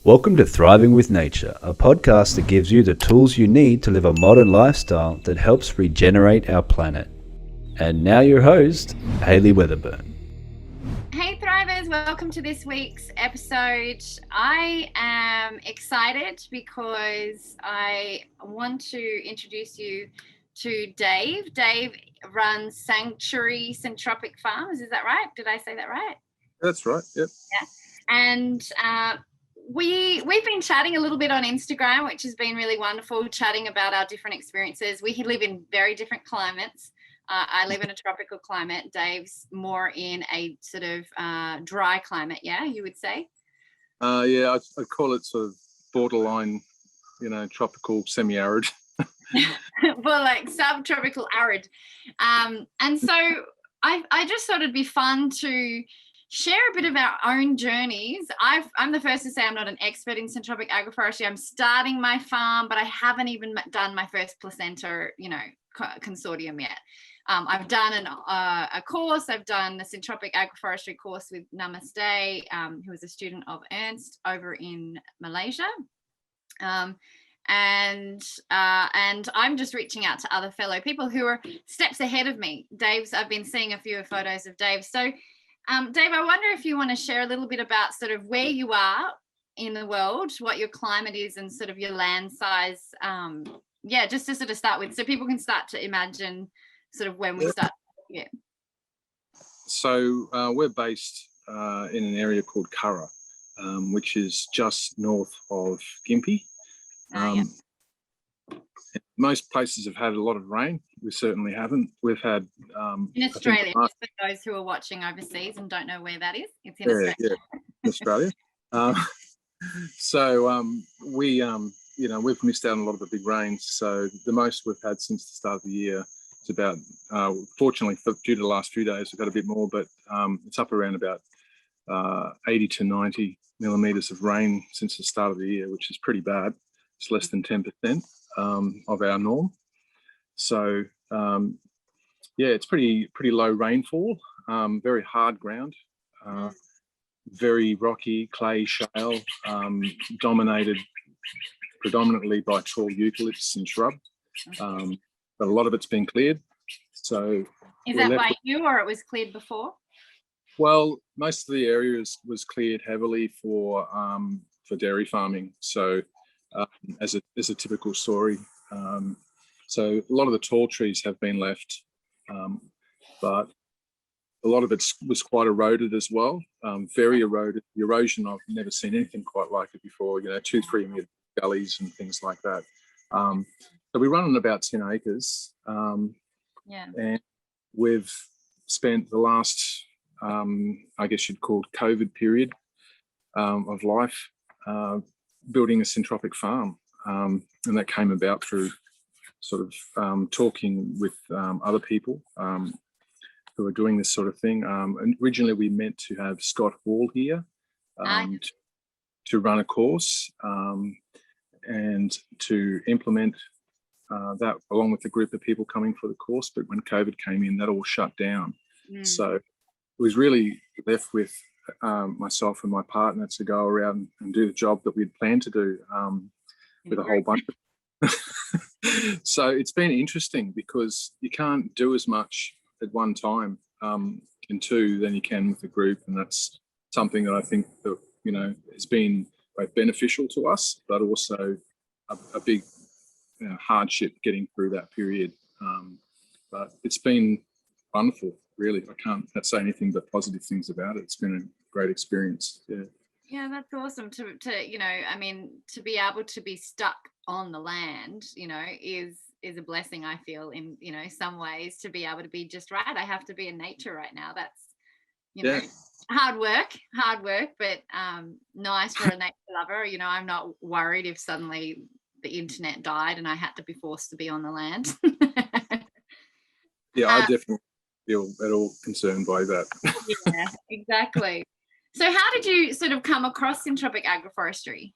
Welcome to Thriving with Nature, a podcast that gives you the tools you need to live a modern lifestyle that helps regenerate our planet. And now your host, Hayley Weatherburn. Hey Thrivers, welcome to this week's episode. I am excited because I want to introduce you to Dave. Dave runs Syntropic Farms, is that right? Did I say that right? That's right, yep. Yeah. And we've been chatting a little bit on Instagram, which has been really wonderful, chatting about our different experiences. We live in very different climates. I live in a tropical climate. Dave's more in a sort of dry climate, yeah, you would say? Yeah, I'd call it sort of borderline, tropical, semi-arid. Well, like subtropical arid. And so I just thought it'd be fun to share a bit of our own journeys. I'm the first to say I'm not an expert in Syntropic Agroforestry. I'm starting my farm, but I haven't even done my first placenta, consortium yet. I've done a course. I've done the Syntropic Agroforestry course with Namaste, who is a student of Ernst over in Malaysia. And I'm just reaching out to other fellow people who are steps ahead of me. I've been seeing a few photos of Dave. So, Dave, I wonder if you want to share a little bit about sort of where you are in the world, what your climate is, and sort of your land size. Just to sort of start with, so people can start to imagine sort of when we start. Yeah. So we're based in an area called Curra, which is just north of Gympie. Most places have had a lot of rain. We certainly haven't. We've had in Australia. Just for those who are watching overseas and don't know where that is, it's in Australia. Yeah, in Australia. We've missed out on a lot of the big rains. So the most we've had since the start of the year is about. Fortunately, due to the last few days, we've got a bit more, but it's up around about 80 to 90 millimeters of rain since the start of the year, which is pretty bad. It's less than 10% of our norm. So it's pretty low rainfall, very hard ground, very rocky clay shale, dominated predominantly by tall eucalyptus and shrub, but a lot of it's been cleared. So is that by you, or it was cleared before? Well, most of the area was cleared heavily for dairy farming. So as a typical story. So a lot of the tall trees have been left, but a lot of it was quite eroded as well. Very eroded. The erosion, I've never seen anything quite like it before. 2-3 meter gullies and things like that. So we run on about 10 acres. And we've spent the last, I guess you'd call it COVID period of life, building a syntropic farm, and that came about through sort of talking with other people who are doing this sort of thing. And originally we meant to have Scott Hall here to run a course and to implement that along with a group of people coming for the course. But when COVID came in, that all shut down. So it was really left with myself and my partner to go around and do the job that we'd planned to do with a whole bunch of So it's been interesting because you can't do as much at one time in two than you can with a group, and that's something that I think that has been both beneficial to us, but also a big hardship getting through that period. But it's been wonderful. Really, I can't say anything but positive things about it. It's been a great experience. Yeah, that's awesome to to be able to be stuck on the land, is a blessing, I feel, in some ways, to be able to be just right. I have to be in nature right now. That's hard work, but nice for a nature lover. I'm not worried if suddenly the internet died and I had to be forced to be on the land. I definitely feel at all concerned by that. Yeah, exactly. So how did you sort of come across Syntropic Agroforestry?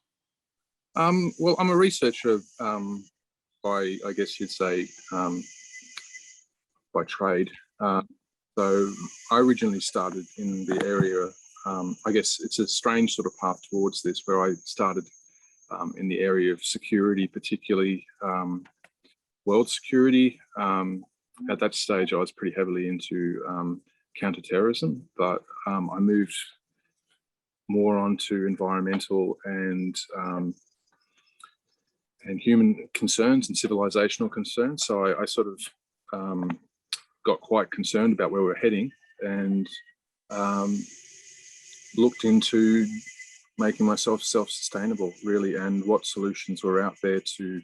Well, I'm a researcher by, I guess you'd say, by trade. So I originally started in the area I guess it's a strange sort of path towards this, where I started in the area of security, particularly world security. At that stage, I was pretty heavily into counterterrorism, but I moved more onto environmental and human concerns and civilizational concerns. So I sort of got quite concerned about where we're heading, and looked into making myself self-sustainable, really, and what solutions were out there to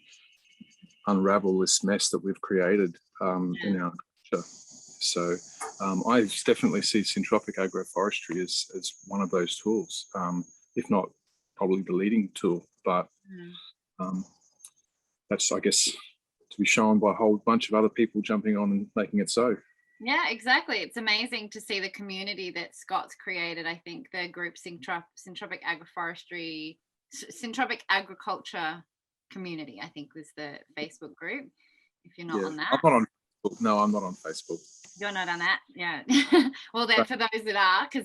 unravel this mess that we've created in our culture. So I definitely see Syntropic Agroforestry as one of those tools, if not probably the leading tool. But that's, I guess, to be shown by a whole bunch of other people jumping on and making it so. Yeah, exactly. It's amazing to see the community that Scott's created. I think the group Syntropic Agroforestry, Syntropic Agriculture Community, I think was the Facebook group. If you're not on that. I'm not on Facebook. No, I'm not on Facebook. You're not on that, yeah. Well, then for those that are, because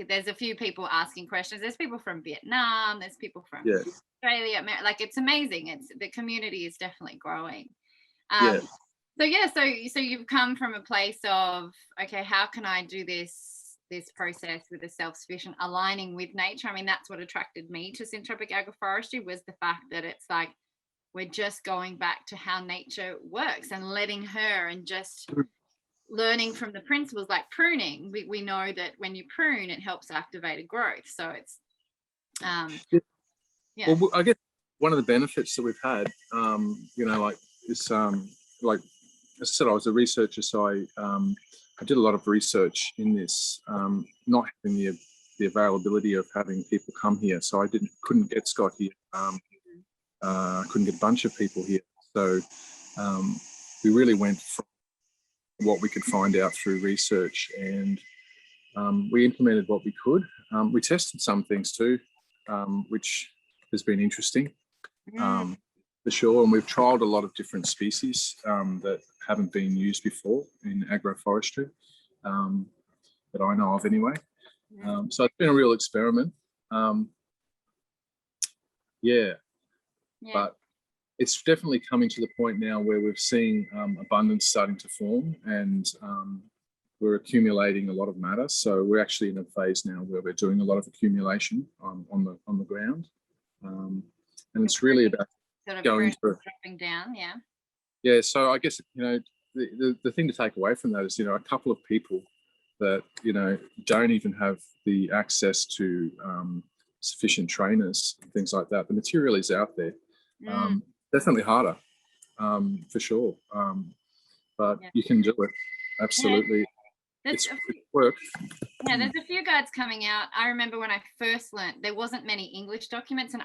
there's a few people asking questions. There's people from Vietnam. There's people from Australia. Like, it's amazing. It's the community is definitely growing. So you've come from a place of, okay, how can I do this process with a self-sufficient, aligning with nature? I mean, that's what attracted me to Syntropic Agroforestry, was the fact that it's like we're just going back to how nature works and letting her, and just learning from the principles like pruning. We know that when you prune, it helps activate a growth. So it's Well, I guess one of the benefits that we've had, is like as I said, I was a researcher, so I did a lot of research in this, not having the availability of having people come here. So I couldn't get Scott here. I couldn't get a bunch of people here. So we really went from what we could find out through research, and we implemented what we could. We tested some things too, which has been interesting. For sure, and we've trialled a lot of different species that haven't been used before in agroforestry, that I know of anyway. So it's been a real experiment. But it's definitely coming to the point now where we're seeing abundance starting to form, and we're accumulating a lot of matter. So we're actually in a phase now where we're doing a lot of accumulation on the ground, and it's really about sort of going through dropping down. So I guess the thing to take away from that is, a couple of people that don't even have the access to sufficient trainers and things like that. The material is out there. Definitely harder, for sure, but you can do it. Absolutely. It's work. There's a few guides coming out. I remember when I first learned, there wasn't many English documents, and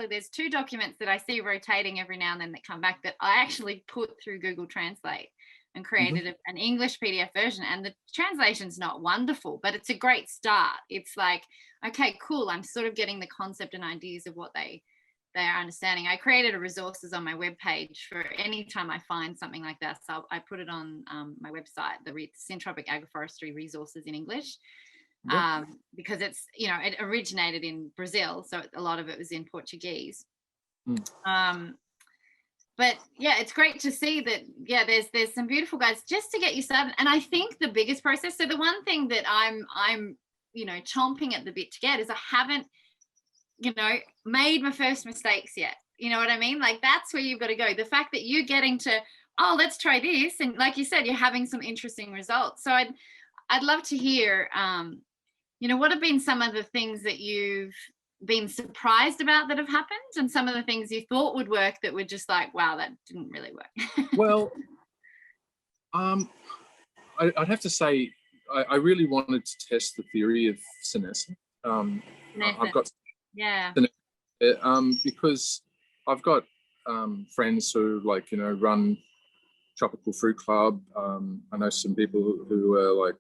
there's 2 documents that I see rotating every now and then that come back that I actually put through Google Translate and created an English PDF version, and the translation's not wonderful, but it's a great start. It's like, okay, cool, I'm sort of getting the concept and ideas of what they are understanding. I created a resources on my webpage for any time I find something like that. So I put it on my website, the Syntropic Agroforestry resources in English, because it's, it originated in Brazil. So a lot of it was in Portuguese. But it's great to see that, there's some beautiful guides just to get you started. And I think the biggest process, so the one thing that I'm chomping at the bit to get is I haven't, made my first mistakes yet. You know what I mean? Like, that's where you've got to go. The fact that you're getting to, let's try this. And like you said, you're having some interesting results. So I'd love to hear, what have been some of the things that you've been surprised about that have happened, and some of the things you thought would work that were just like, wow, that didn't really work. Well, I'd have to say, I really wanted to test the theory of senescence. I've got because I've got friends who run Tropical Fruit Club. I know some people who are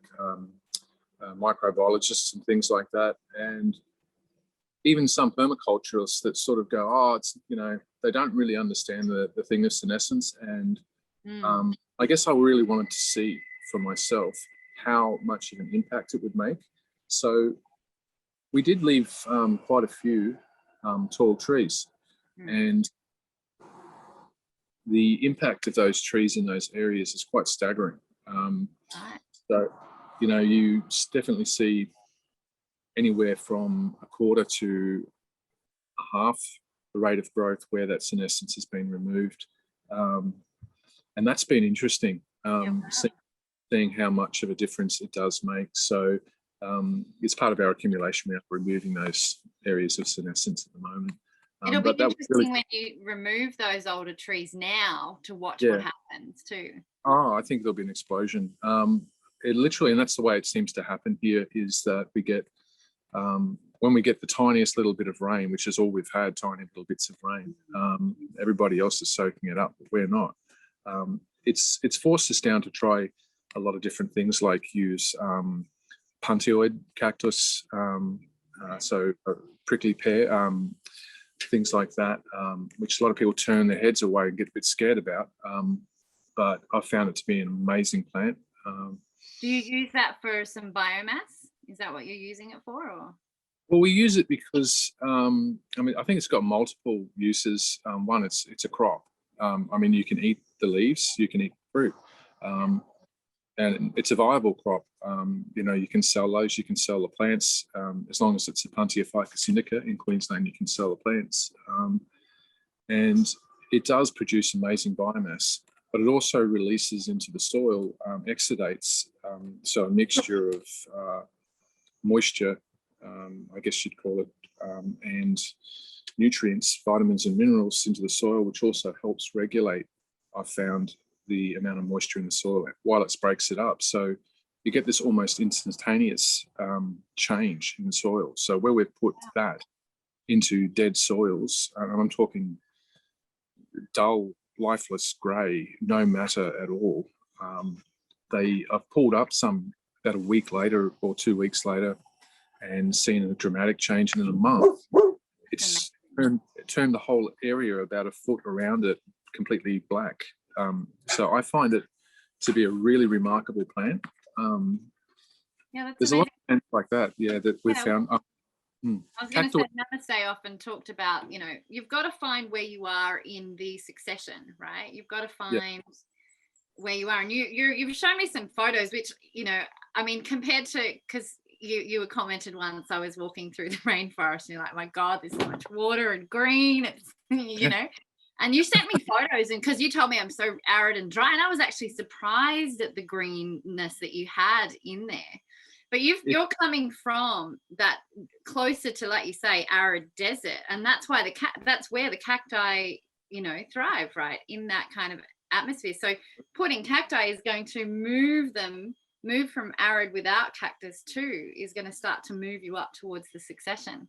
microbiologists and things like that, and even some permaculturists that sort of go, it's they don't really understand the thing of senescence, and I guess I really wanted to see for myself how much of an impact it would make. So we did leave quite a few tall trees, and the impact of those trees in those areas is quite staggering. So, you know, you definitely see anywhere from a quarter to a half the rate of growth where that senescence has been removed. And that's been interesting, seeing how much of a difference it does make. So it's part of our accumulation. We are removing those areas of senescence at the moment. It'll be interesting when you remove those older trees now to watch what happens too. Oh, I think there'll be an explosion. It literally, and that's the way it seems to happen here, is that we get, when we get the tiniest little bit of rain, which is all we've had, tiny little bits of rain, everybody else is soaking it up, but we're not. It's forced us down to try a lot of different things, like use puntioid cactus, so prickly pear, things like that, which a lot of people turn their heads away and get a bit scared about. But I found it to be an amazing plant. Do you use that for some biomass? Is that what you're using it for? Or? Well, we use it because, I mean, I think it's got multiple uses. One, it's a crop. I mean, you can eat the leaves, you can eat fruit. And it's a viable crop. You know, you can sell those, you can sell the plants, as long as it's a Puntia ficus indica in Queensland, you can sell the plants. And it does produce amazing biomass, but it also releases into the soil exudates, so a mixture of moisture, I guess you'd call it, and nutrients, vitamins and minerals into the soil, which also helps regulate, I've found, the amount of moisture in the soil while it breaks it up. So you get this almost instantaneous change in the soil. So where we've put that into dead soils, and I'm talking dull, lifeless grey, no matter at all, I've pulled up some about a week later or 2 weeks later and seen a dramatic change, and in a month it's turned the whole area about a foot around it completely black. So I find it to be a really remarkable plant. There's amazing. A lot of plants like that, that we've found. I was going to say, Namaste often talked about, you know, you've got to find where you are in the succession, right? You've got to find where you are. And you've shown me some photos, which, you know, I mean, compared to, because you were commented once, I was walking through the rainforest and you're like, my God, there's so much water and green, it's, you know. And you sent me photos, and because you told me I'm so arid and dry, and I was actually surprised at the greenness that you had in there. But you're coming from that closer to, like you say, arid desert, and that's why that's where the cacti, you know, thrive, right, in that kind of atmosphere. So putting cacti is going to move from arid without cactus too, is going to start to move you up towards the succession.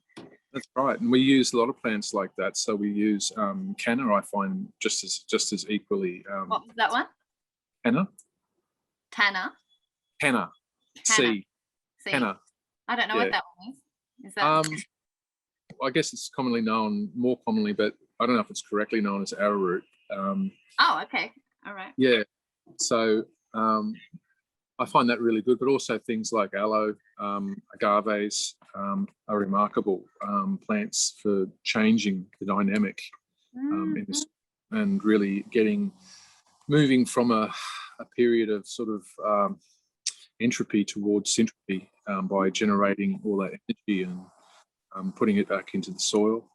That's right, and we use a lot of plants like that. So we use canna. I find just as equally. What was that one? Canna. Tanner. Canna. C. Canna. I don't know what that one is. Is that? I guess it's more commonly, but I don't know if it's correctly known as arrowroot. Oh, okay, all right. Yeah, so I find that really good, but also things like aloe, agaves are remarkable plants for changing the dynamic and really moving from a period of sort of entropy towards syntropy by generating all that energy and putting it back into the soil.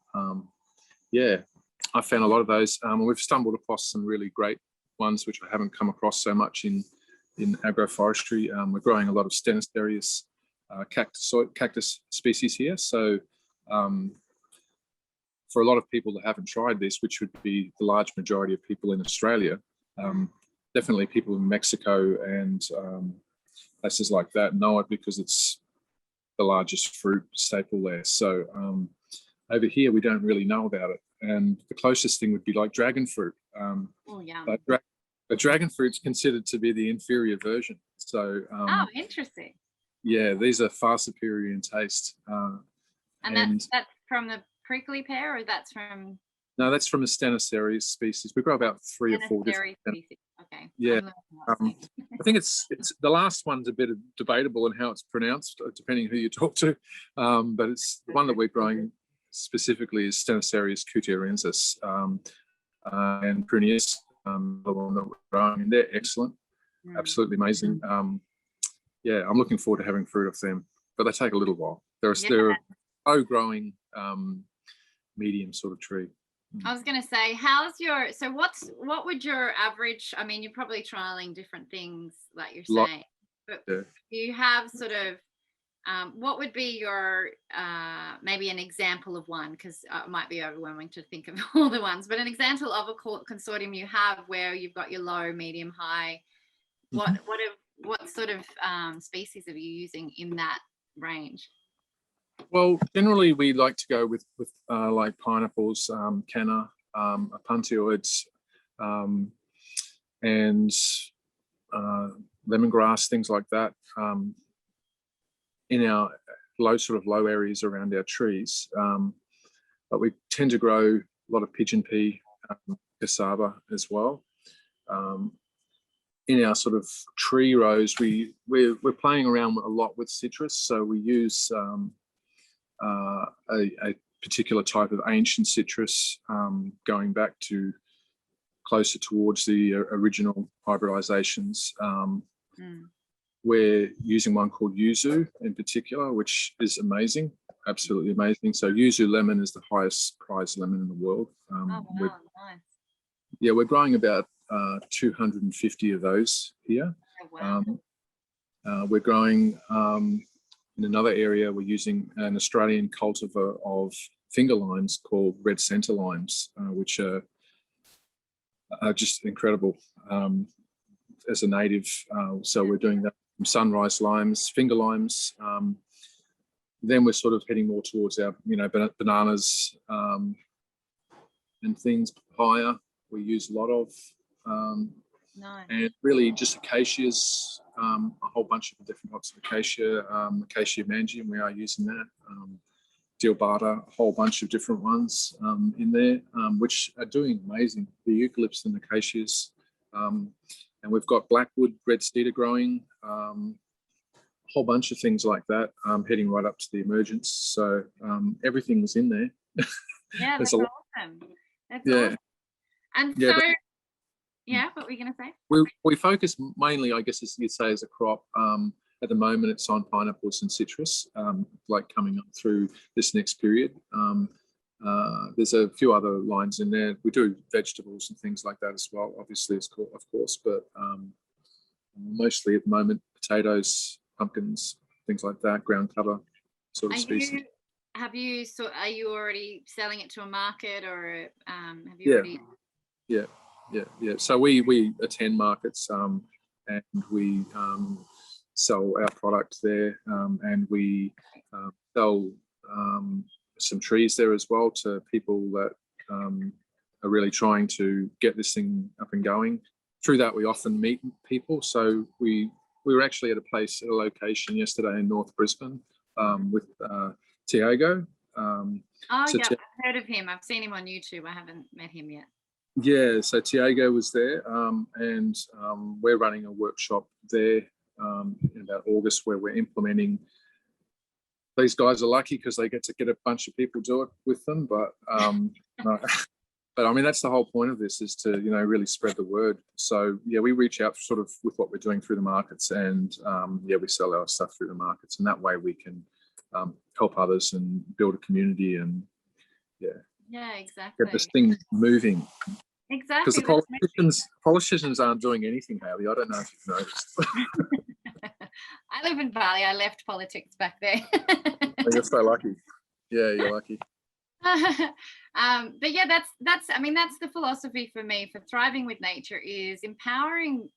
I found a lot of those. We've stumbled across some really great ones which I haven't come across so much in agroforestry. We're growing a lot of Senescence cactus species here. So for a lot of people that haven't tried this, which would be the large majority of people in Australia, definitely people in Mexico and places like that know it because it's the largest fruit staple there. So over here, we don't really know about it. And the closest thing would be like dragon fruit. But dragon fruit's considered to be the inferior version. So interesting. Yeah, these are far superior in taste. And that's from the prickly pear, or that's from? No, that's from the Senescence species. We grow about 3 or 4 different. Species. Okay. Yeah. I'm learning lots of things. I think it's the last one's a bit debatable in how it's pronounced, depending who you talk to. But it's the one that we're growing specifically is Senescence cutierensis and Prunius, the one that we're growing, and they're excellent, absolutely amazing. Yeah, I'm looking forward to having fruit off them, but they take a little while. They're a slow-growing, medium sort of tree. I was going to say, what would your average, I mean, you're probably trialing different things like you're saying, but do you have sort of, what would be your, maybe an example of one, because it might be overwhelming to think of all the ones, but an example of a consortium you have where you've got your low, medium, high, what sort of species are you using in that range? Well, generally we like to go with like pineapples, canna, puntioids, and lemongrass, things like that, in our low areas around our trees. But we tend to grow a lot of pigeon pea, cassava as well. In our sort of tree rows, we're playing around a lot with citrus, so we use a particular type of ancient citrus, going back to closer towards the original hybridizations. We're using one called yuzu in particular, which is amazing, absolutely amazing. So yuzu lemon is the highest priced lemon in the world. Nice. Yeah, we're growing about 250 of those here. Oh, wow. We're growing in another area. We're using an Australian cultivar of finger limes called red centre limes, which are just incredible as a native. So we're doing that from sunrise limes, finger limes. Then we're sort of heading more towards our, bananas and things, papaya. We use a lot of, Nice. and really just acacias, a whole bunch of different types of acacia, acacia mangium, we are using that. Dealbata, a whole bunch of different ones in there, which are doing amazing. The eucalypts and acacias. And we've got blackwood, red cedar growing, a whole bunch of things like that, heading right up to the emergence. So everything was in there. Yeah, that's awesome. That's awesome. And yeah, what were you going to say? We focus mainly, I guess, as you say, as a crop. At the moment, it's on pineapples and citrus, like coming up through this next period. There's a few other lines in there. We do vegetables and things like that as well, obviously, of course, but mostly at the moment, potatoes, pumpkins, things like that, ground cover sort of species. Are you already selling it to a market, or have you already? Yeah. So we attend markets, and we sell our product there, and we sell some trees there as well to people that are really trying to get this thing up and going. Through that, we often meet people. So we were actually at a location yesterday in North Brisbane with Tiago. I've heard of him. I've seen him on YouTube. I haven't met him yet. Yeah, so Tiago was there, and we're running a workshop there in about August where we're implementing. These guys are lucky because they get to get a bunch of people do it with them, but but I mean that's the whole point of this, is to really spread the word. So yeah, we reach out sort of with what we're doing through the markets, and we sell our stuff through the markets, and that way we can help others and build a community and exactly, get this thing moving. Exactly, because the politicians aren't doing anything, Haley. I don't know if you've noticed. I live in Bali. I left politics back there. Oh, you're so lucky. Yeah, you're lucky. But yeah, that's the philosophy for me for thriving with nature, is empowering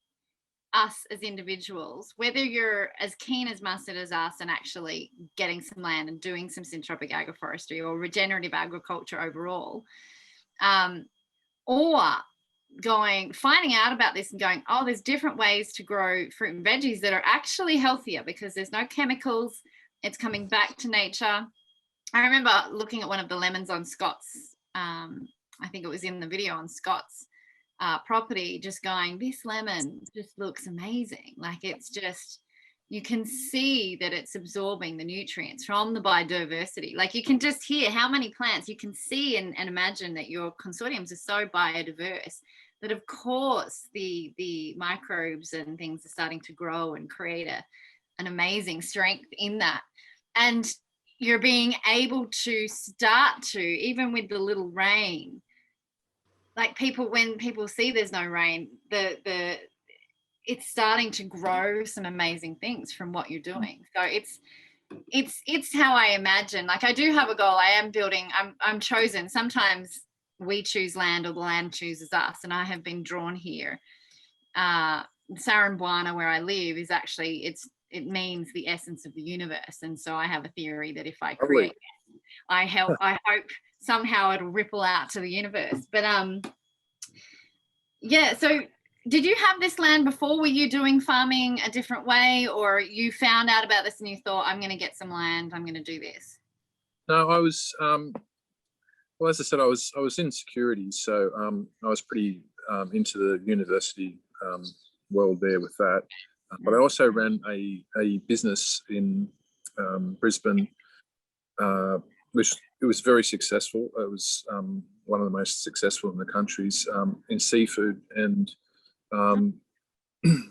us as individuals, whether you're as keen as mustard as us and actually getting some land and doing some syntropic agroforestry or regenerative agriculture overall, or finding out about this and going, oh, there's different ways to grow fruit and veggies that are actually healthier because there's no chemicals. It's coming back to nature. I remember looking at one of the lemons on Scott's. I think it was in the video on Scott's property, just going, this lemon just looks amazing. Like, it's just, you can see that it's absorbing the nutrients from the biodiversity. Like, you can just hear how many plants, you can see and imagine that your consortiums are so biodiverse that of course the microbes and things are starting to grow and create an amazing strength in that. And you're being able to start to, even with the little rain, like when people see there's no rain, it's starting to grow some amazing things from what you're doing. So it's how I imagine. Like, I do have a goal. I am building, I'm chosen. Sometimes we choose land or the land chooses us, and I have been drawn here. Sarambuana, where I live, is actually, it means the essence of the universe. And so I have a theory that if I create, I hope somehow it'll ripple out to the universe. But yeah, so did you have this land before? Were you doing farming a different way, or you found out about this and you thought, I'm going to get some land, I'm going to do this? No, I was well, as I said, I was in security, so I was pretty into the university world there with that. But I also ran a business in Brisbane, which it was very successful. It was one of the most successful in the countries in seafood, and it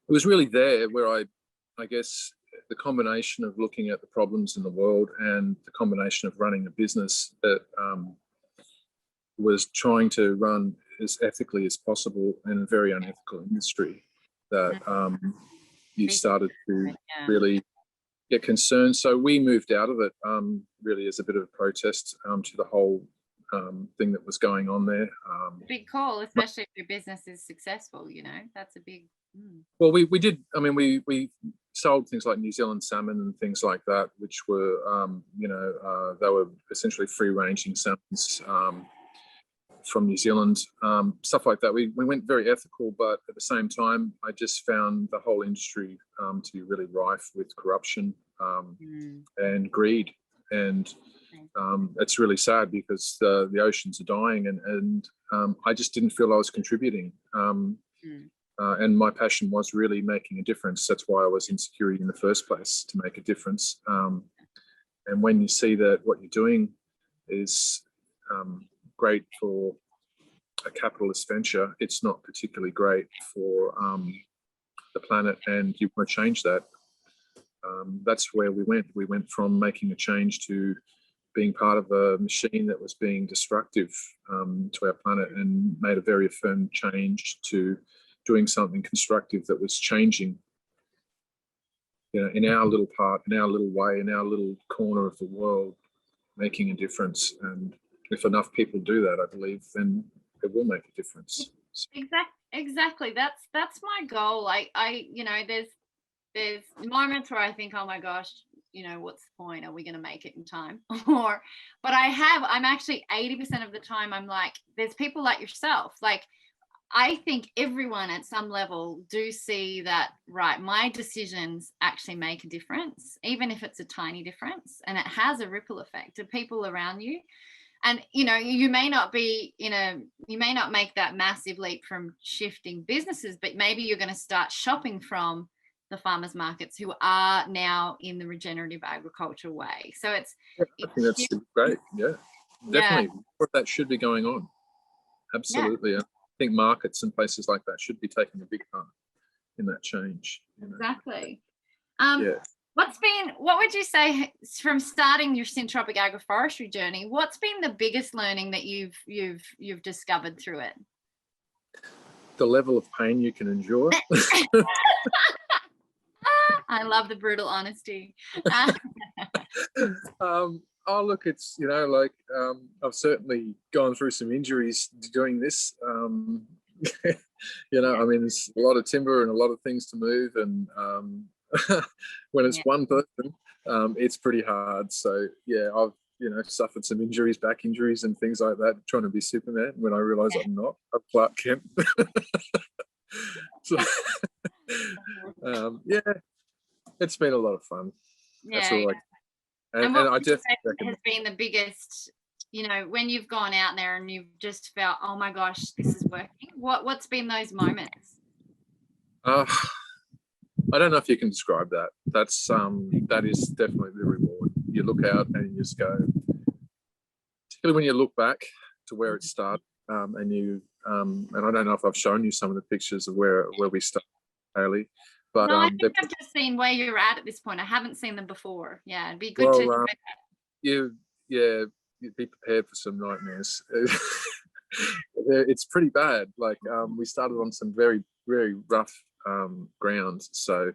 was really there where I guess the combination of looking at the problems in the world and the combination of running a business that was trying to run as ethically as possible in a very unethical industry, that you started to really get concerned. So we moved out of it really as a bit of a protest to the whole thing that was going on there. Big call, especially if your business is successful, you know, that's a big... Well, we did, I mean, we sold things like New Zealand salmon and things like that, which were, you know, they were essentially free-ranging salmons from New Zealand, stuff like that. We went very ethical, but at the same time, I just found the whole industry to be really rife with corruption and greed. And it's really sad because the oceans are dying, and I just didn't feel I was contributing. And my passion was really making a difference. That's why I was in security in the first place, to make a difference. And when you see that what you're doing is great for a capitalist venture, it's not particularly great for the planet, and you want to change that. That's where we went. We went from making a change to being part of a machine that was being destructive to our planet, and made a very firm change to doing something constructive that was changing, you know, in our little part, in our little way, in our little corner of the world, making a difference. And if enough people do that, I believe, then it will make a difference. Exactly. That's my goal. I you know, there's moments where I think, oh my gosh, you know, what's the point? Are we going to make it in time? But I'm actually 80% of the time, I'm like, there's people like yourself. Like, I think everyone at some level do see that, right, my decisions actually make a difference, even if it's a tiny difference, and it has a ripple effect to people around you. And, you know, you may not make that massive leap from shifting businesses, but maybe you're going to start shopping from the farmers markets who are now in the regenerative agriculture way. So I think that's great. Yeah, definitely. Yeah. That should be going on. Absolutely. Yeah. I think markets and places like that should be taking a big part in that change. Exactly. Yeah. What would you say, from starting your Syntropic Agroforestry journey, what's been the biggest learning that you've discovered through it? The level of pain you can endure. I love the brutal honesty. Oh, look, it's, you know, like, I've certainly gone through some injuries doing this. You know, I mean, there's a lot of timber and a lot of things to move, and when it's one person, it's pretty hard. So yeah, I've, you know, suffered some injuries, back injuries and things like that, trying to be Superman when I realise I'm not. I'm Clark Kent. So, yeah, it's been a lot of fun. That's all. And I definitely has been the biggest, when you've gone out there and you've just felt, oh my gosh, this is working? What's been those moments? I don't know if you can describe that. That is definitely the reward. You look out and you just go, particularly when you look back to where it started, and I don't know if I've shown you some of the pictures of where we started, Hayley. But no, I think I've just seen where you're at this point. I haven't seen them before. Yeah, it'd be good to know that. You'd be prepared for some nightmares. It's pretty bad. Like we started on some very, very rough ground. So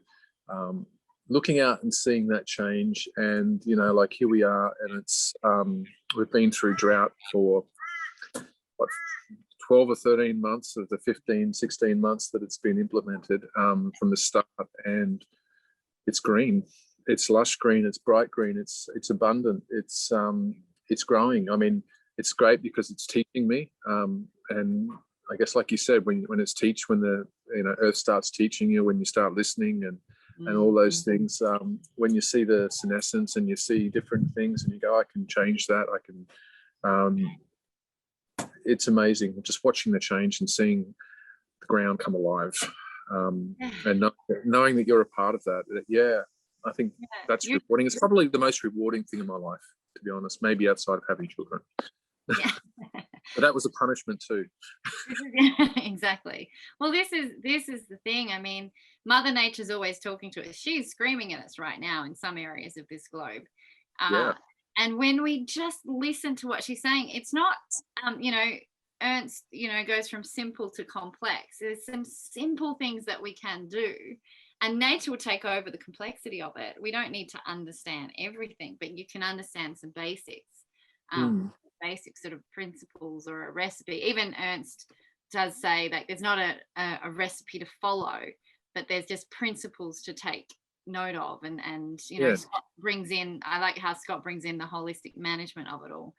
looking out and seeing that change, and like here we are, and it's we've been through drought for what, 12 or 13 months of the 15, 16 months that it's been implemented from the start, and it's green. It's lush green. It's bright green. It's abundant. It's growing. I mean, it's great because it's teaching me. And I guess, like you said, when the Earth starts teaching you, when you start listening and all those things, when you see the senescence and you see different things and you go, I can change that. I can. It's amazing just watching the change and seeing the ground come alive, and knowing that you're a part of that. I think that's rewarding. It's probably the most rewarding thing in my life, to be honest, maybe outside of having children. Yeah. But that was a punishment too. Exactly. Well, this is the thing. I mean, Mother Nature's always talking to us. She's screaming at us right now in some areas of this globe. And when we just listen to what she's saying, it's not, Ernst, goes from simple to complex. There's some simple things that we can do, and nature will take over the complexity of it. We don't need to understand everything, but you can understand some basics, basic sort of principles or a recipe. Even Ernst does say that there's not a recipe to follow, but there's just principles to take note of, and Scott brings in, I like how Scott brings in the holistic management of it all.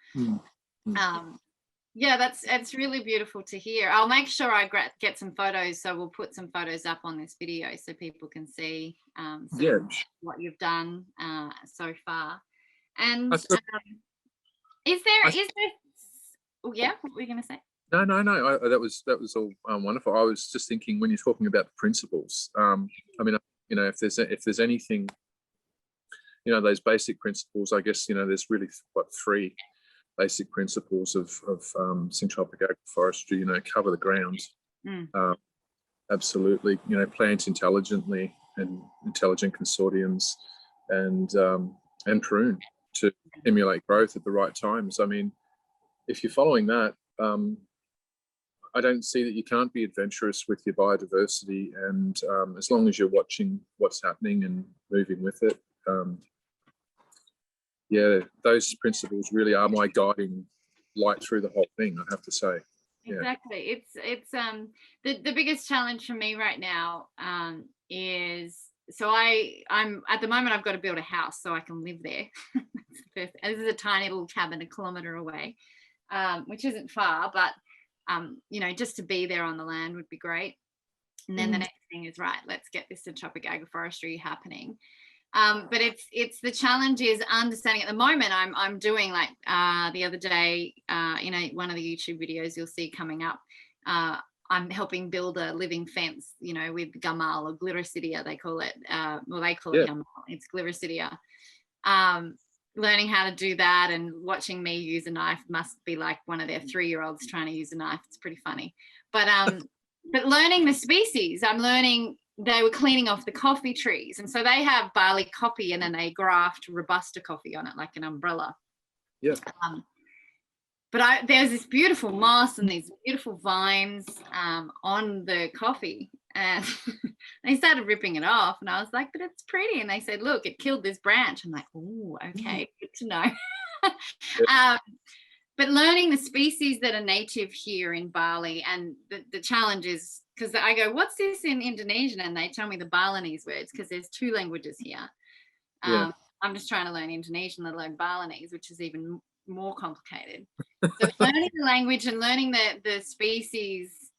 It's really beautiful to hear. I'll make sure I get some photos, so we'll put some photos up on this video so people can see what you've done so far. And is there what were you going to say? No. That was all wonderful. I was just thinking, when you're talking about the principles, I mean, if there's anything, those basic principles, I guess, there's really three basic principles of syntropic agroforestry. Cover the ground, absolutely. Plant intelligently and intelligent consortiums, and prune to stimulate growth at the right times. I mean, if you're following that, I don't see that you can't be adventurous with your biodiversity, and as long as you're watching what's happening and moving with it, those principles really are my guiding light through the whole thing, I have to say. Exactly. It's the biggest challenge for me right now is, so I'm at the moment, I've got to build a house so I can live there. This is a tiny little cabin 1 kilometre away, which isn't far, but just to be there on the land would be great. And then the next thing is, right, let's get this Syntropic Agroforestry happening. But it's the challenge is understanding. At the moment, I'm doing, like the other day, one of the YouTube videos you'll see coming up, I'm helping build a living fence, with gamal or gliricidia, they call it. They call it gamal. It's gliricidia. Learning how to do that and watching me use a knife must be like one of their 3-year-olds trying to use a knife. It's pretty funny. But learning the species, I'm learning. They were cleaning off the coffee trees, and so they have barley coffee, and then they graft Robusta coffee on it like an umbrella. But there's this beautiful moss and these beautiful vines on the coffee, and they started ripping it off, and I was like, but it's pretty. And they said, look, it killed this branch. I'm like, oh, okay, good to know. But learning the species that are native here in Bali, and the challenge is, because I go, what's this in Indonesian? And they tell me the Balinese words, because there's 2 languages here. I'm just trying to learn Indonesian, let alone Balinese, which is even more complicated. So learning the language and learning the species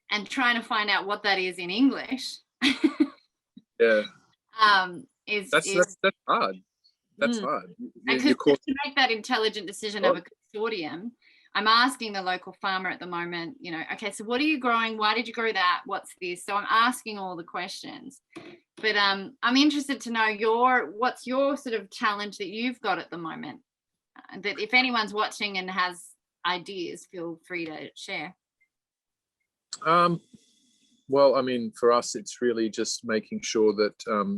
and trying to find out what that is in English. That's hard. that's hard. And You're caught. to make that intelligent decision of a consortium, I'm asking the local farmer at the moment, you know, okay, so what are you growing? Why did you grow that? What's this? So I'm asking all the questions. But I'm interested to know what's your sort of challenge that you've got at the moment? That if anyone's watching and has ideas, feel free to share. Well, I mean, for us, it's really just making sure that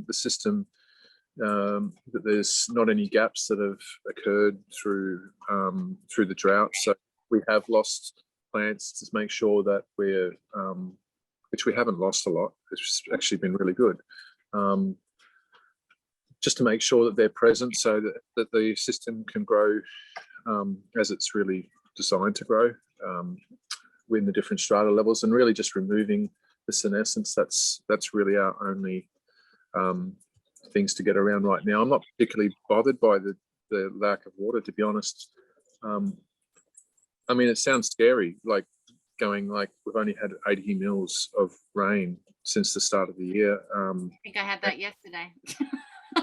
the system, that there's not any gaps that have occurred through the drought. So we have lost plants, to make sure that we're, which we haven't lost a lot. It's actually been really good. Just to make sure that they're present, so that the system can grow as it's really designed to grow in the different strata levels, and really just removing the senescence. That's really our only things to get around right now. I'm not particularly bothered by the lack of water, to be honest. I mean, it sounds scary, like going like we've only had 80 mils of rain since the start of the year. I think I had that yesterday.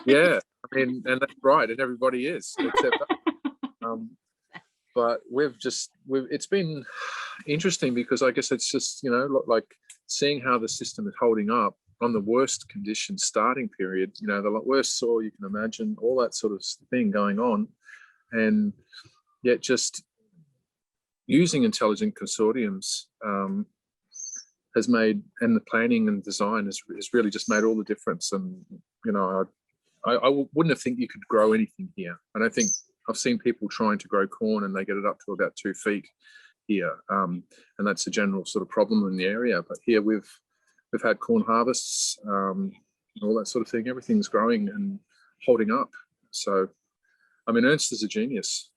Yeah, I mean, and that's right, and everybody is, except but it's been interesting, because I guess it's just, you know, like seeing how the system is holding up on the worst conditions starting period, you know, the worst soil you can imagine, all that sort of thing going on, and yet just using intelligent consortiums has made, and the planning and design has really just made all the difference. And, you know, I wouldn't have think you could grow anything here. I don't think, I've seen people trying to grow corn and they get it up to about 2 feet here, and that's a general sort of problem in the area. But here we've had corn harvests, all that sort of thing. Everything's growing and holding up. So, I mean, Ernst is a genius.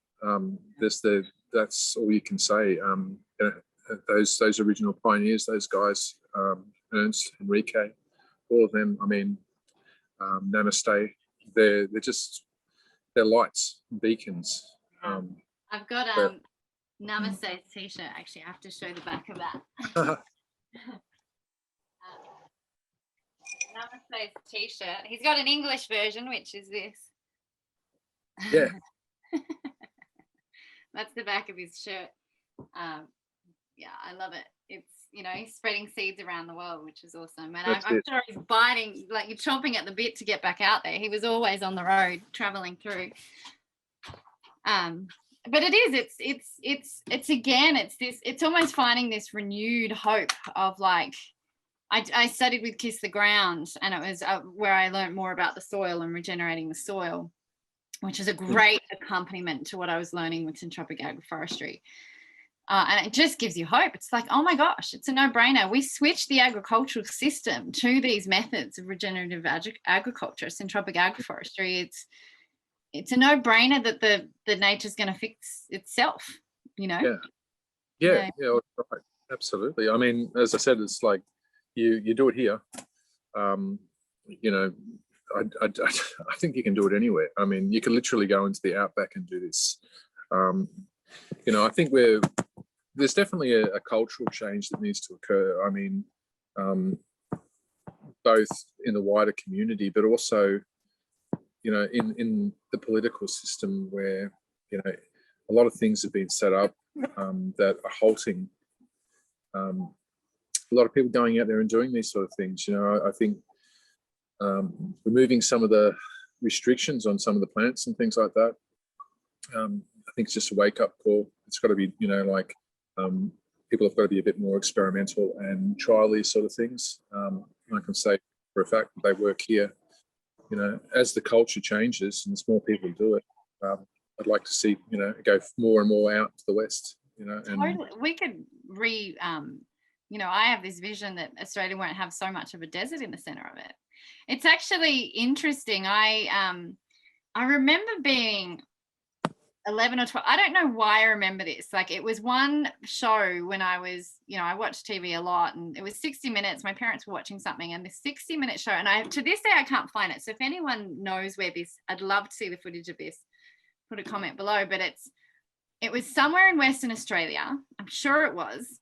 That's all you can say. Those original pioneers, those guys, Ernst, Enrique, all of them. I mean, Namaste. They're lights, beacons. I've got Namaste t-shirt. Actually, I have to show the back of that. Namaste t-shirt. He's got an English version, which is this. Yeah. That's the back of his shirt. Yeah, I love it. It's, you know, he's spreading seeds around the world, which is awesome. And I'm sure he's biting, like you're chomping at the bit to get back out there. He was always on the road traveling through. But it is, it's almost finding this renewed hope of like, I studied with Kiss the Ground, and it was where I learned more about the soil and regenerating the soil, which is a great accompaniment to what I was learning with Syntropic Agroforestry. And it just gives you hope. It's like, oh my gosh, it's a no-brainer. We switched the agricultural system to these methods of regenerative agriculture, Syntropic Agroforestry. It's a no-brainer that the nature's going to fix itself, you know? Yeah, right. Absolutely. I mean, as I said, it's like you do it here. You know, I think you can do it anywhere. I mean, you can literally go into the outback and do this. You know, I think there's definitely a cultural change that needs to occur. I mean, both in the wider community, but also, you know, in the political system, where, you know, a lot of things have been set up that are halting a lot of people going out there and doing these sort of things. You know, I think removing some of the restrictions on some of the plants and things like that, I think it's just a wake-up call. It's got to be, you know, like people have got to be a bit more experimental and trial these sort of things. I can say for a fact that they work here. You know, as the culture changes and as more people do it, I'd like to see, you know, go more and more out to the west. You know, and totally. We could you know, I have this vision that Australia won't have so much of a desert in the center of it. It's actually interesting. I remember being 11 or 12. I don't know why I remember this. Like, it was one show when I was, you know, I watched TV a lot, and it was 60 Minutes. My parents were watching something, and this 60-minute show, and to this day I can't find it. So if anyone knows where this, I'd love to see the footage of this. Put a comment below. But it was somewhere in Western Australia. I'm sure it was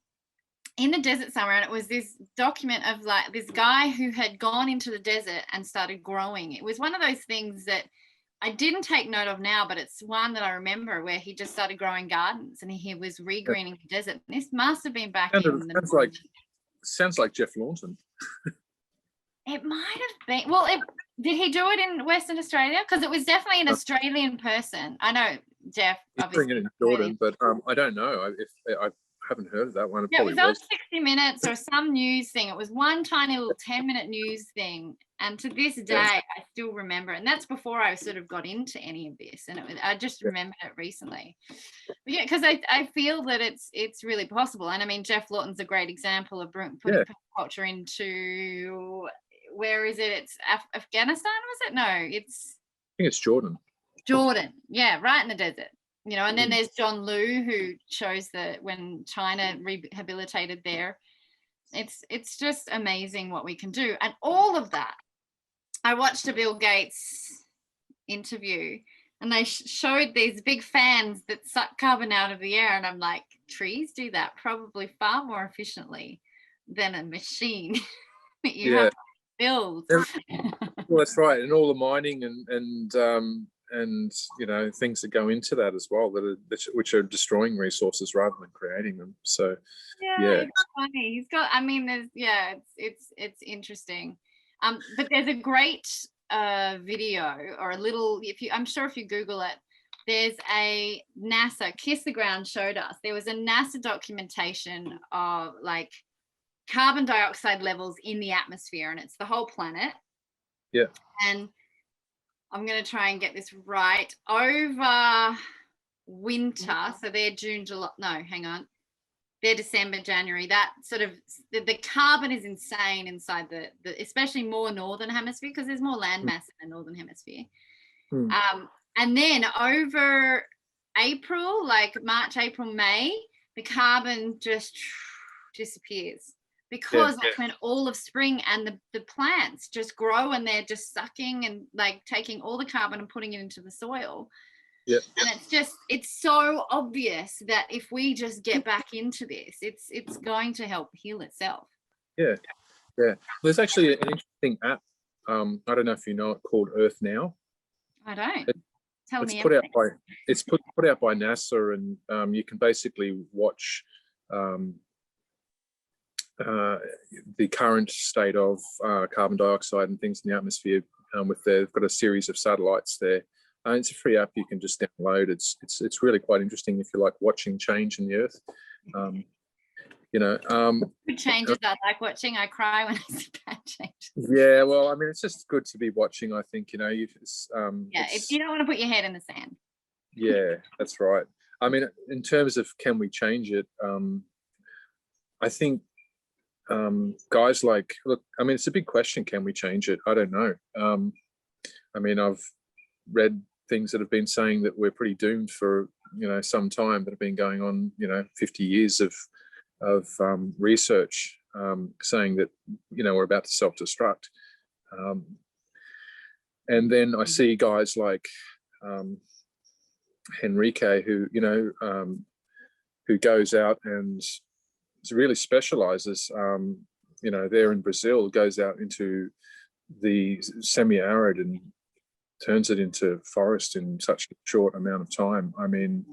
in the desert somewhere, and it was this document of like this guy who had gone into the desert and started growing. It was one of those things that I didn't take note of now, but it's one that I remember where he just started growing gardens and he was regreening the desert. This must have been back in the sounds like Jeff Launton. It might have been. Well, did he do it in Western Australia? Because it was definitely an Australian person. I know Jeff. He's doing it in Jordan, but I don't know. I haven't heard of that one. It was on 60 Minutes or some news thing. It was one tiny little 10-minute news thing. And to this day, I still remember it. And that's before I sort of got into any of this. And I just remembered it recently. But yeah, because I feel that it's really possible. And I mean, Jeff Lawton's a great example of putting culture into, where is it? It's Afghanistan, was it? No, I think it's Jordan. Jordan, yeah, right in the desert. You know, and then there's John Liu, who shows that when China rehabilitated there, it's just amazing what we can do. And all of that, I watched a Bill Gates interview and they showed these big fans that suck carbon out of the air. And I'm like, trees do that probably far more efficiently than a machine that you have to build. Well, that's right. And all the mining and you know, things that go into that as well, which are destroying resources rather than creating them. So it's funny. He's got, I mean, it's interesting. But there's a great video or a little, I'm sure if you Google it, there's a NASA, Kiss the Ground showed us, there was a NASA documentation of like carbon dioxide levels in the atmosphere, and it's the whole planet. Yeah. And I'm going to try and get this right. Over winter, so they're June, July, no, hang on. They're December, January. That sort of, the carbon is insane inside the especially more northern hemisphere, because there's more land mass in the northern hemisphere. And then over April, like March, April, May, the carbon just disappears. Because that's when all of spring and the plants just grow, and they're just sucking and like taking all the carbon and putting it into the soil. Yeah. And it's so obvious that if we just get back into this, it's going to help heal itself. Yeah. There's actually an interesting app. I don't know if you know it, called Earth Now. I don't. Tell me. It's put out by NASA, and you can basically watch the current state of carbon dioxide and things in the atmosphere. They've got a series of satellites there. It's a free app you can just download. It's really quite interesting if you like watching change in the earth. Good changes I like watching. I cry when I see bad changes. Yeah, well, I mean, it's just good to be watching. I think if you don't want to put your head in the sand. Yeah, that's right. I mean, in terms of can we change it, I think guys like, look, I mean, it's a big question. Can we change it? I don't know. I mean, I've read things that have been saying that we're pretty doomed for, some time, that have been going on, 50 years of research saying that, we're about to self-destruct. And then I see guys like Henrique, who goes out and really specializes, there in Brazil, goes out into the semi-arid and turns it into forest in such a short amount of time. I mean,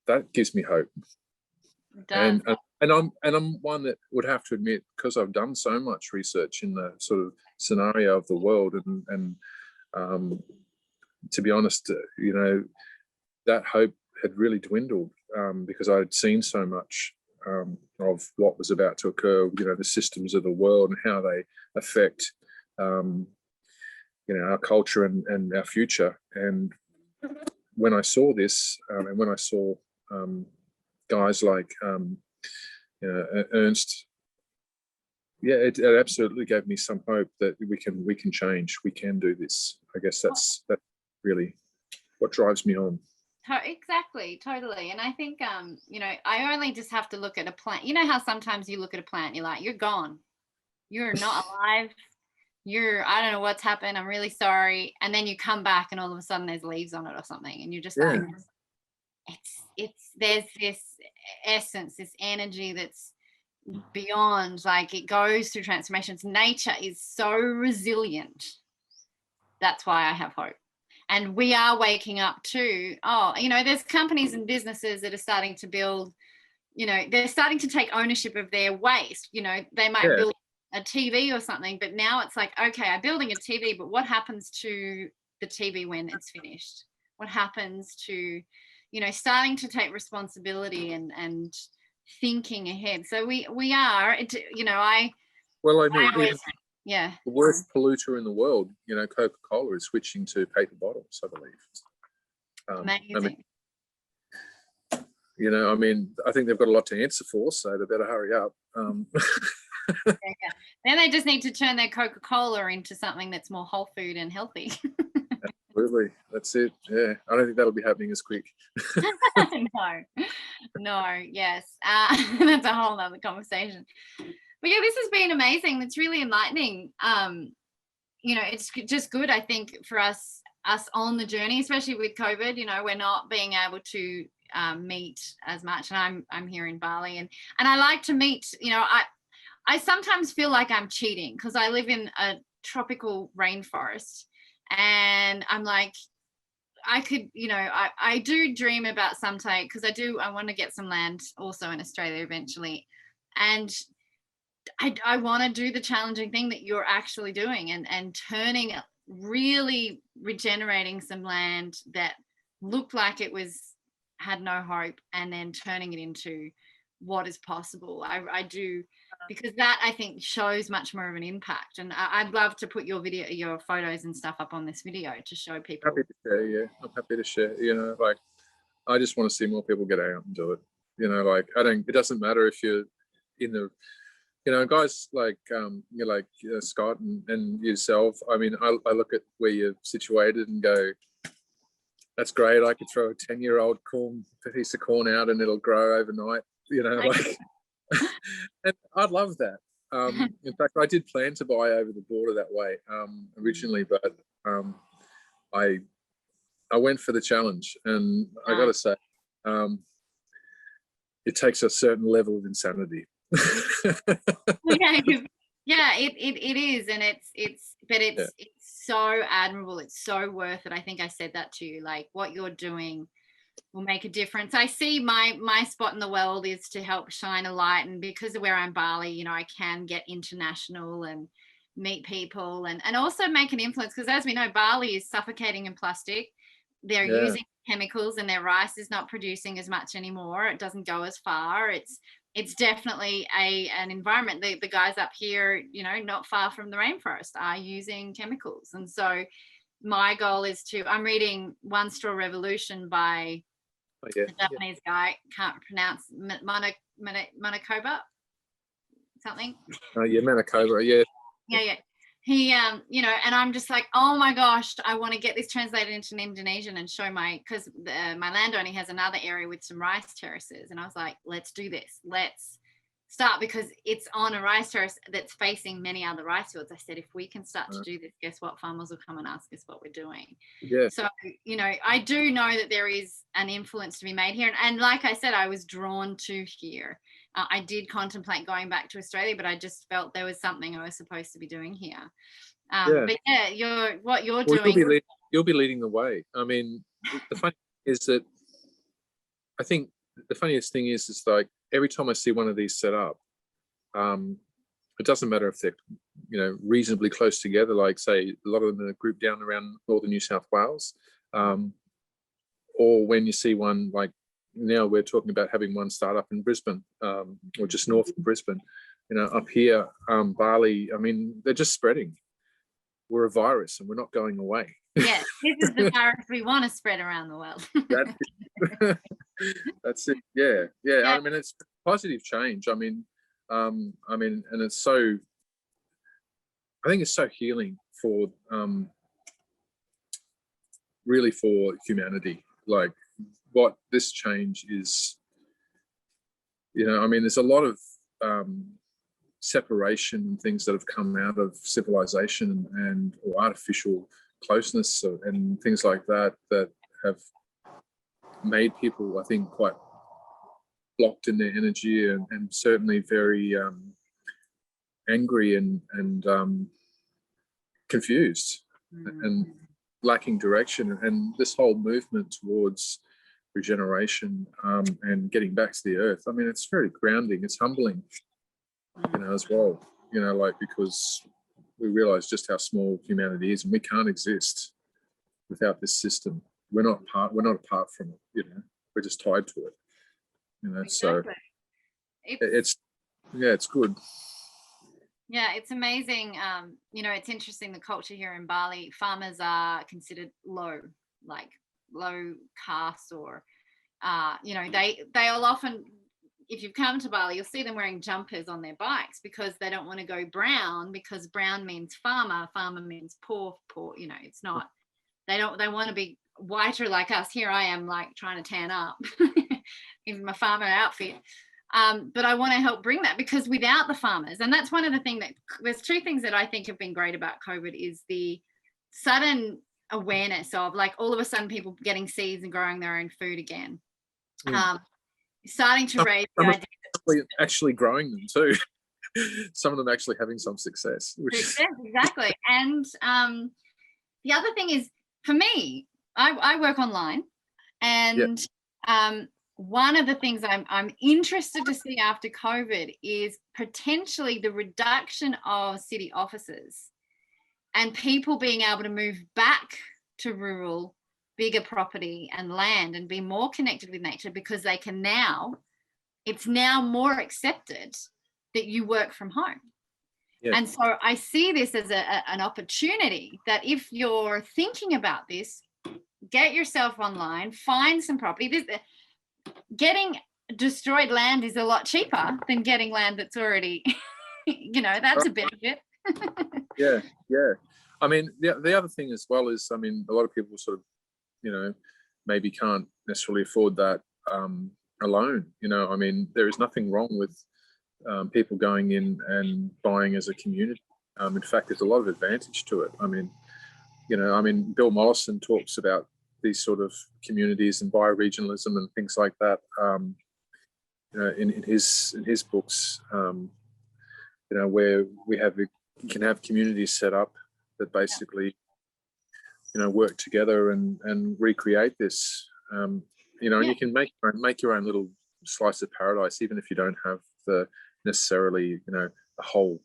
that gives me hope. And I'm one that would have to admit, because I've done so much research in the sort of scenario of the world, and to be honest, that hope had really dwindled, because I had seen so much of what was about to occur, the systems of the world and how they affect our culture and our future. And when I saw this, and when I saw guys like Ernst, it absolutely gave me some hope that we can change. We can do this. I guess that's really what drives me on. Exactly, totally. And I think I only just have to look at a plant. You know how sometimes you look at a plant, you're like, you're gone, you're not alive, I don't know what's happened, I'm really sorry. And then you come back and all of a sudden there's leaves on it or something, and you're just like, there's this essence, this energy that's beyond, like, it goes through transformations. Nature is so resilient that's why I have hope. And we are waking up to, there's companies and businesses that are starting to build, they're starting to take ownership of their waste. They might build a TV or something, but now it's like, okay, I'm building a TV, but what happens to the TV when it's finished? What happens to, starting to take responsibility and thinking ahead. So we are, the worst polluter in the world, Coca Cola is switching to paper bottles, I believe. Amazing. I think they've got a lot to answer for, so they better hurry up. Then they just need to turn their Coca Cola into something that's more whole food and healthy. Absolutely, that's it. Yeah, I don't think that'll be happening as quick. No, yes, that's a whole nother conversation. But yeah, this has been amazing. It's really enlightening. It's just good, I think, for us on the journey, especially with COVID. We're not being able to meet as much, and I'm here in Bali, and I like to meet. I sometimes feel like I'm cheating because I live in a tropical rainforest, and I'm like, I could, I do dream about someday, because I want to get some land also in Australia eventually, and I want to do the challenging thing that you're actually doing, and turning, really regenerating some land that looked like it had no hope, and then turning it into what is possible. I do, because that, I think, shows much more of an impact. And I'd love to put your photos and stuff up on this video to show people. Happy to share, yeah. I'm happy to share. I just want to see more people get out and do it. It doesn't matter if you're in the, guys like Scott and yourself. I mean, I look at where you're situated and go, that's great. I could throw a 10-year-old piece of corn out and it'll grow overnight. And I'd love that. In fact, I did plan to buy over the border that way originally, but I went for the challenge, and I got to say, it takes a certain level of insanity. It is, and it's so admirable. It's so worth it. I think I said that to you. Like, what you're doing will make a difference. I see my spot in the world is to help shine a light, and because of where I'm Bali, I can get international and meet people and also make an influence, because as we know, Bali is suffocating in plastic. They're using chemicals, and their rice is not producing as much anymore. It doesn't go as far. It's definitely an environment. The guys up here, not far from the rainforest, are using chemicals. And so my goal is I'm reading One Straw Revolution by the Japanese guy, can't pronounce, Manitoba something. Manitoba, yeah. Yeah. He, and I'm just like, oh my gosh, I want to get this translated into Indonesian and show because my landowner has another area with some rice terraces. And I was like, let's do this. Let's start, because it's on a rice terrace that's facing many other rice fields. I said, if we can start to do this, guess what? Farmers will come and ask us what we're doing. Yeah. So, I do know that there is an influence to be made here. And like I said, I was drawn to here. I did contemplate going back to Australia, but I just felt there was something I was supposed to be doing here. But yeah, what you're doing. You'll be leading the way. I mean, the funny is that I think the funniest thing is like every time I see one of these set up, it doesn't matter if they're reasonably close together. Like, say, a lot of them are grouped down around northern New South Wales, or when you see one like. Now we're talking about having one start up in Brisbane, or just north of Brisbane. Up here, Bali, I mean, they're just spreading. We're a virus and we're not going away. Yeah, this is the virus we want to spread around the world. That's it. Yeah. I mean, it's positive change. I mean, and it's so. I think it's so healing for, really for humanity. Like, what this change is, I mean, there's a lot of separation and things that have come out of civilization or artificial closeness and things like that have made people, I think, quite blocked in their energy and certainly very angry and confused. and lacking direction. And this whole movement towards regeneration and getting back to the earth, I mean, it's very grounding, it's humbling, as well, like, because we realize just how small humanity is, and we can't exist without this system. We're not apart from it, we're just tied to it, Exactly. So it's good. Yeah, it's amazing. It's interesting, the culture here in Bali, farmers are considered low caste, or they'll often, if you've come to Bali, you'll see them wearing jumpers on their bikes because they don't want to go brown, because brown means farmer means poor, it's not, they want to be whiter like us. Here I am, like, trying to tan up in my farmer outfit. But I want to help bring that, because without the farmers, and that's one of the things there's two things that I think have been great about COVID, is the sudden awareness of, like, all of a sudden people getting seeds and growing their own food again. Starting to raise the idea actually growing them too. Some of them actually having some success. Exactly. And the other thing is, for me, I work online, and one of the things I'm interested to see after COVID is potentially the reduction of city offices and people being able to move back to rural, bigger property and land and be more connected with nature, because they can it's now more accepted that you work from home. And so I see this as an opportunity, that if you're thinking about this, get yourself online, find some property. Getting destroyed land is a lot cheaper than getting land that's already, that's a benefit. Yeah. I mean, the other thing as well is, I mean, a lot of people sort of, maybe can't necessarily afford that alone. I mean, there is nothing wrong with people going in and buying as a community. In fact, there's a lot of advantage to it. I mean, Bill Mollison talks about these sort of communities and bioregionalism and things like that. In his books, where you can have communities set up that basically, work together and recreate this. And you can make your own little slice of paradise, even if you don't have the necessarily, the whole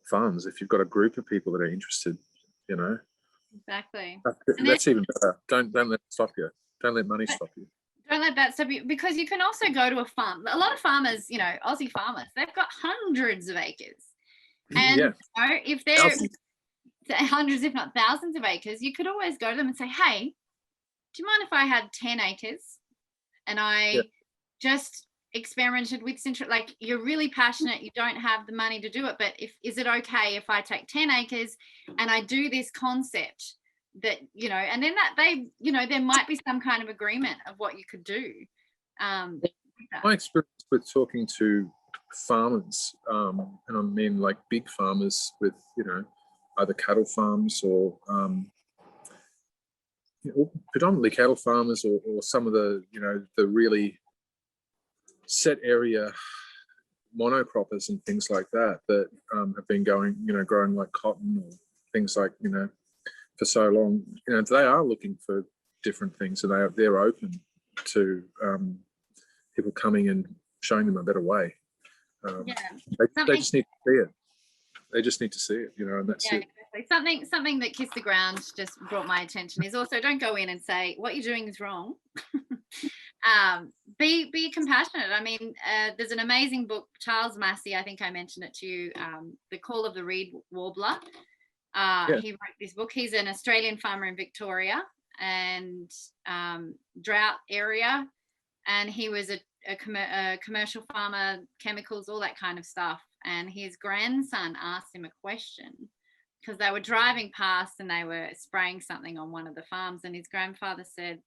funds. If you've got a group of people that are interested, Exactly. That's even better. Don't let it stop you. Don't let money stop you. Don't let that stop you, because you can also go to a farm. A lot of farmers, Aussie farmers, they've got hundreds of acres. And if they're hundreds, if not thousands of acres, you could always go to them and say, hey, do you mind if I had 10 acres and I just experimented with Syntropic? Like, you're really passionate, you don't have the money to do it, but is it okay if I take 10 acres and I do this concept that, and then that there might be some kind of agreement of what you could do. My experience with talking to farmers, and I mean like big farmers with, either cattle farms or predominantly cattle farmers, or some of the, the really set area monocroppers and things like that have been growing like cotton or things like, for so long. They are looking for different things, and they're open to people coming and showing them a better way. They just need to see it. They just need to see it, and that's it. Exactly. Something that Kiss the Ground just brought my attention is also, don't go in and say what you're doing is wrong. Be compassionate. I mean, there's an amazing book, Charles Massey, I think I mentioned it to you, The Call of the Reed Warbler. He wrote this book. He's an Australian farmer in Victoria and drought area, and he was a commercial farmer, chemicals, all that kind of stuff. And his grandson asked him a question, because they were driving past and they were spraying something on one of the farms, and his grandfather said,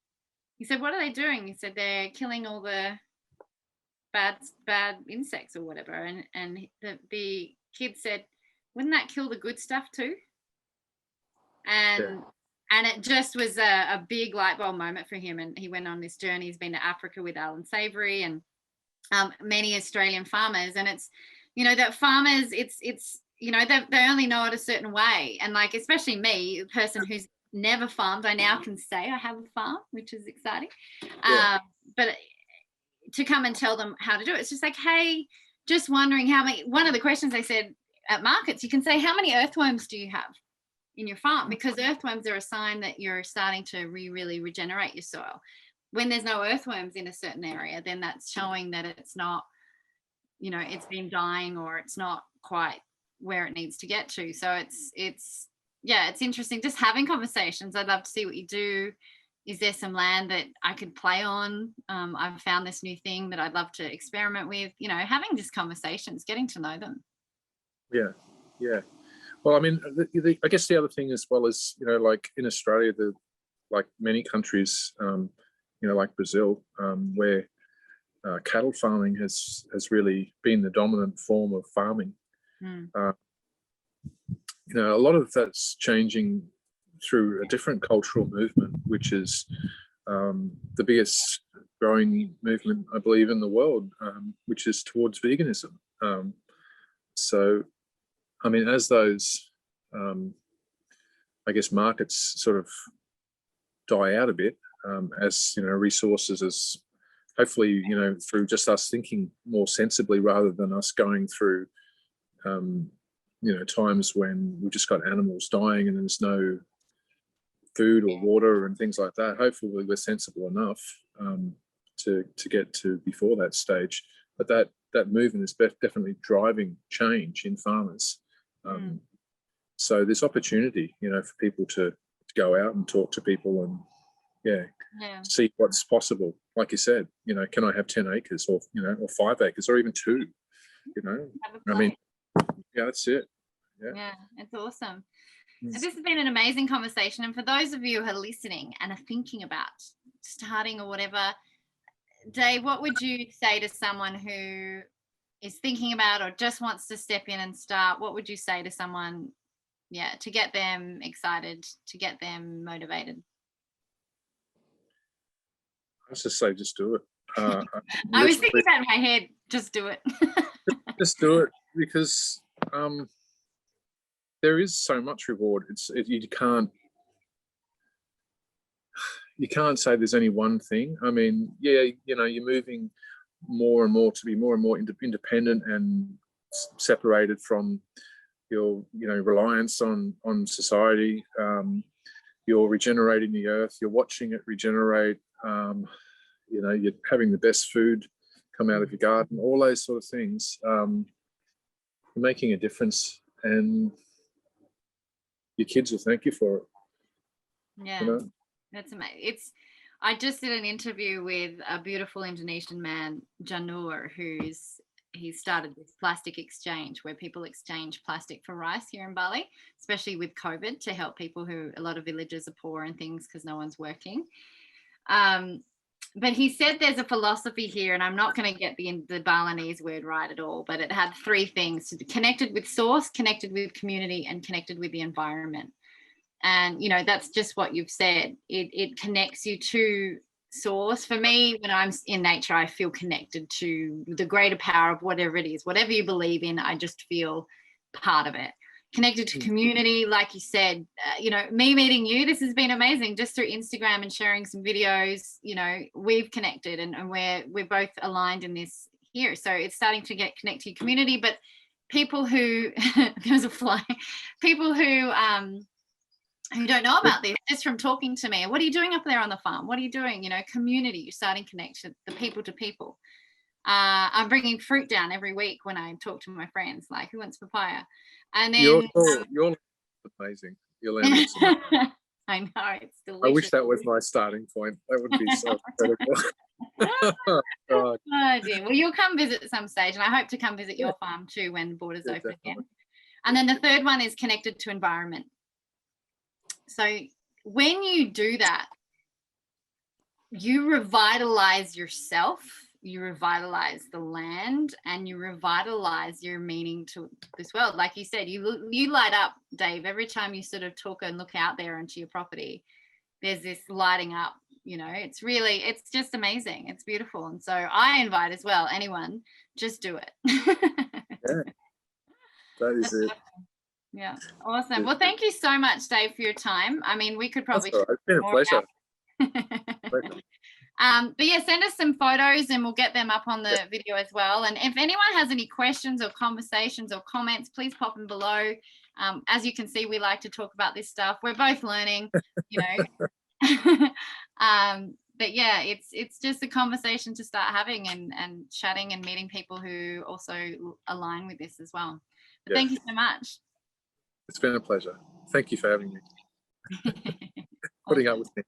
what are they doing? He said, they're killing all the bad insects or whatever. And the kid said, wouldn't that kill the good stuff too? And it just was a big light bulb moment for him. And he went on this journey. He's been to Africa with Alan Savory and many Australian farmers. And it's, that farmers, it's they only know it a certain way. And like, especially me, a person who's never farmed, I now can say I have a farm, which is exciting. Yeah. But to come and tell them how to do it, it's just like, hey, just wondering how many, one of the questions they said at markets, you can say, how many earthworms do you have in your farm? Because earthworms are a sign that you're starting to really regenerate your soil. When there's no earthworms in a certain area, then that's showing that it's not, it's been dying, or it's not quite where it needs to get to. So it's interesting just having conversations. I'd love to see what you do. Is there some land that I could play on? I've found this new thing that I'd love to experiment with, having just conversations, getting to know them. Yeah. Well, I mean, I guess the other thing as well is, like in Australia, like many countries, like Brazil, where cattle farming has really been the dominant form of farming. A lot of that's changing through a different cultural movement, which is the biggest growing movement, I believe, in the world, which is towards veganism. So, I mean, as those, I guess, markets sort of die out a bit, as resources, as hopefully, through just us thinking more sensibly rather than us going through, times when we've just got animals dying and there's no food or water and things like that. Hopefully we're sensible enough to get to before that stage. But that movement is definitely driving change in farmers. So there's opportunity, for people to go out and talk to people and see what's possible. Like you said, can I have 10 acres or 5 acres or even 2? I mean, that's it. Yeah, it's awesome. This has been an amazing conversation. And for those of you who are listening and are thinking about starting or whatever, Dave, what would you say to someone who is thinking about or just wants to step in and start? What would you say to someone, to get them excited, to get them motivated? I was just say, just do it. I was thinking that in my head, just do it. Just do it, because there is so much reward. You can't say there's any one thing. I mean, you're moving more and more to be more and more independent and separated from your reliance on society. You're regenerating the earth. You're watching it regenerate. You're having the best food come out of your garden. All those sort of things. You're making a difference, and your kids will thank you for it. Yeah, that's amazing. I just did an interview with a beautiful Indonesian man, Janur, he started this plastic exchange where people exchange plastic for rice here in Bali, especially with COVID, to help people a lot of villages are poor and things because no one's working. But he said there's a philosophy here, and I'm not going to get the Balinese word right at all, but it had 3 things: connected with source, connected with community, and connected with the environment. And, that's just what you've said. It connects you to source. For me, when I'm in nature, I feel connected to the greater power of whatever it is, whatever you believe in. I just feel part of it. Connected to community, like you said, me meeting you, this has been amazing. Just through Instagram and sharing some videos, we've connected and we're both aligned in this here. So it's starting to get connected to your community. But people who there's a fly, people who don't know about this, just from talking to me, what are you doing up there on the farm? What are you doing? Community, you're starting to connect the people to people. I'm bringing fruit down every week when I talk to my friends, like, who wants papaya? And then you're amazing. Your land is amazing. I know, it's delicious. I wish that was my starting point. That would be so incredible. Oh dear. Well, you'll come visit at some stage, and I hope to come visit your farm too when the borders open again. And then the third one is connected to environment. So when you do that, you revitalize yourself, you revitalize the land, and you revitalize your meaning to this world. Like you said, you light up, Dave, every time you sort of talk and look out there into your property. There's this lighting up, it's just amazing. It's beautiful. And so I invite as well, anyone, just do it. Yeah. That is it. Yeah, awesome. Well, thank you so much, Dave, for your time. I mean, we could probably. That's all right. It's been a pleasure. But yeah, send us some photos and we'll get them up on the video as well. And if anyone has any questions or conversations or comments, please pop them below. As you can see, we like to talk about this stuff. We're both learning, you know. But yeah, it's just a conversation to start having and chatting and meeting people who also align with this as well. But thank you so much. It's been a pleasure. Thank you for having me. Putting up with me.